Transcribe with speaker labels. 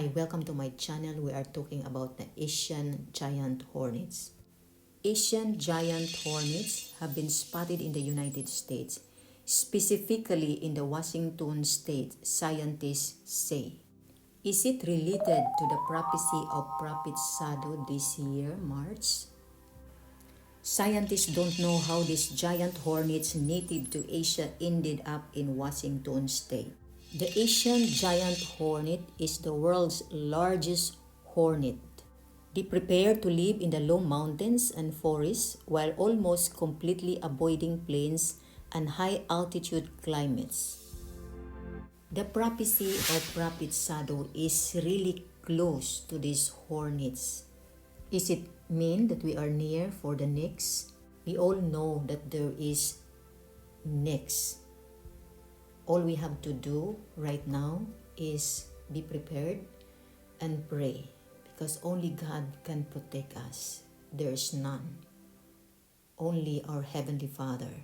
Speaker 1: Hi, welcome to my channel. We are talking about the Asian giant hornets. Asian giant hornets have been spotted in the United States, specifically in the Washington state, scientists say. Is it related to the prophecy of Prophet Sado this year, March? Scientists don't know how these giant hornets native to Asia ended up in Washington state. The Asian giant hornet is the world's largest hornet. They prepare to live in the low mountains and forests while almost completely avoiding plains and high altitude climates. The prophecy of Prophet Sado is really close to these hornets. Is it mean that we are near for the next? We all know that there is next. All we have to do right now is be prepared and pray, because only God can protect us. There is none. Only our Heavenly Father.